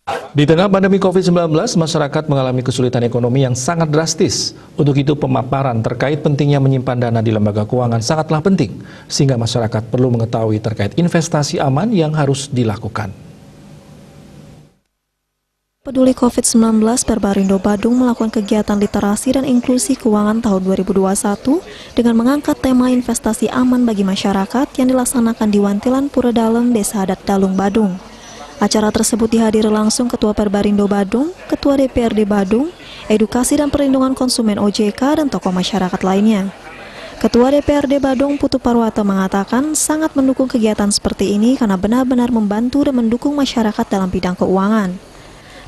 Di tengah pandemi COVID-19, masyarakat mengalami kesulitan ekonomi yang sangat drastis. Untuk itu, pemaparan terkait pentingnya menyimpan dana di lembaga keuangan sangatlah penting, sehingga masyarakat perlu mengetahui terkait investasi aman yang harus dilakukan. Peduli COVID-19 Perbarindo Badung melakukan kegiatan literasi dan inklusi keuangan tahun 2021 dengan mengangkat tema investasi aman bagi masyarakat yang dilaksanakan di Wantilan Pura Dalem, Desa Adat Dalung, Badung. Acara tersebut dihadiri langsung Ketua Perbarindo Badung, Ketua DPRD Badung, Edukasi dan Perlindungan Konsumen OJK, dan tokoh masyarakat lainnya. Ketua DPRD Badung Putu Parwata mengatakan sangat mendukung kegiatan seperti ini karena benar-benar membantu dan mendukung masyarakat dalam bidang keuangan.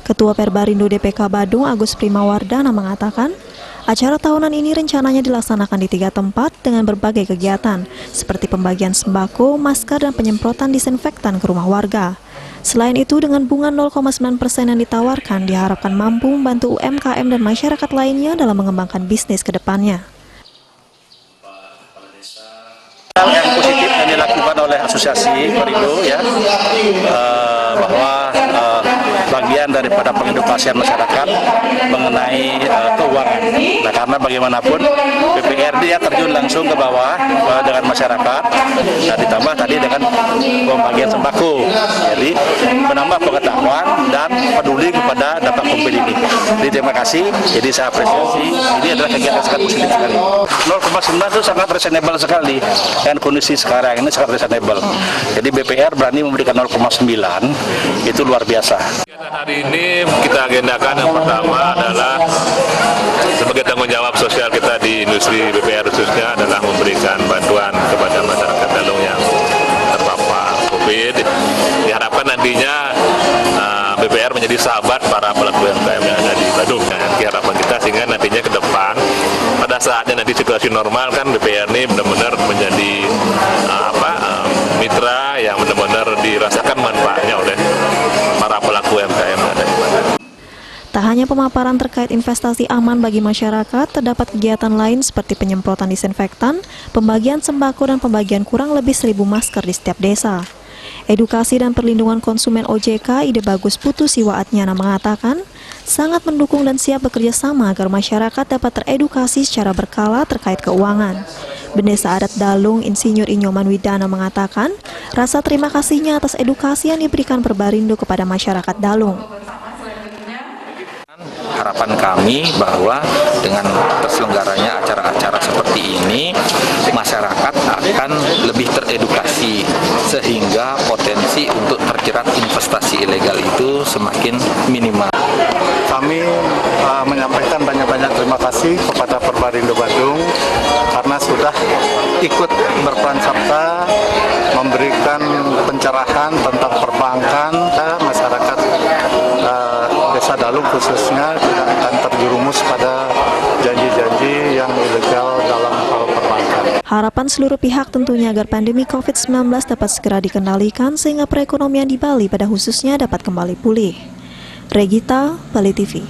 Ketua Perbarindo DPK Badung Agus Primawardana mengatakan, acara tahunan ini rencananya dilaksanakan di 3 tempat dengan berbagai kegiatan, seperti pembagian sembako, masker, dan penyemprotan disinfektan ke rumah warga. Selain itu, dengan bunga 0,9% yang ditawarkan, diharapkan mampu membantu UMKM dan masyarakat lainnya dalam mengembangkan bisnis ke depannya. Hal yang positif yang dilakukan oleh Asosiasi Perindo ya, bahwa bagian daripada pengedukasian masyarakat mengenai keuangan. Nah, karena bagaimanapun BPRD ya terjun langsung ke bawah dengan masyarakat. Nah, ditambah tadi dengan pembagian sembako. Jadi menambah pengetahuan dan peduli kepada dampak COVID ini. Jadi terima kasih. Jadi saya apresiasi. Ini adalah kegiatan sangat positif sekali. 0,9 itu sangat reasonable sekali. Dan kondisi sekarang ini sangat reasonable. Jadi BPR berani memberikan 0,9 itu luar biasa. Hari ini kita agendakan yang pertama adalah sebagai tanggung jawab sosial kita di industri BPR khususnya adalah memberikan bantuan kepada masyarakat Dalung yang terpapar COVID. Diharapkan nantinya BPR menjadi sahabat para pelaku UMKM yang ada di Badung. Harapan kita sehingga nantinya ke depan pada saatnya nanti situasi normal kan BPR ini benar-benar menjadi mitra yang benar-benar dirasakan manfaatnya oleh para pelaku UMKM yang ada di Badung. Tak hanya pemaparan terkait investasi aman bagi masyarakat, terdapat kegiatan lain seperti penyemprotan disinfektan, pembagian sembako, dan pembagian kurang lebih 1.000 masker di setiap desa. Edukasi dan Perlindungan Konsumen OJK Ide Bagus Putu Siwaatnyana mengatakan, sangat mendukung dan siap bekerja sama agar masyarakat dapat teredukasi secara berkala terkait keuangan. Bendesa Adat Dalung Insinyur Inyoman Widana mengatakan, rasa terima kasihnya atas edukasi yang diberikan Perbarindo kepada masyarakat Dalung. Harapan kami bahwa dengan terselenggaranya acara-acara seperti ini, masyarakat akan lebih teredukasi sehingga potensi untuk terjerat investasi ilegal itu semakin minimal. Kami menyampaikan banyak-banyak terima kasih kepada Perbarindo Badung karena sudah ikut berperan serta memberikan pencerahan tentang perbankan dan masyarakat Desa Dalung khususnya tidak akan terjerumus pada janji-janji yang ilegal dalam hal perbankan. Harapan seluruh pihak tentunya agar pandemi COVID-19 dapat segera dikendalikan sehingga perekonomian di Bali pada khususnya dapat kembali pulih. Regita, Bali TV.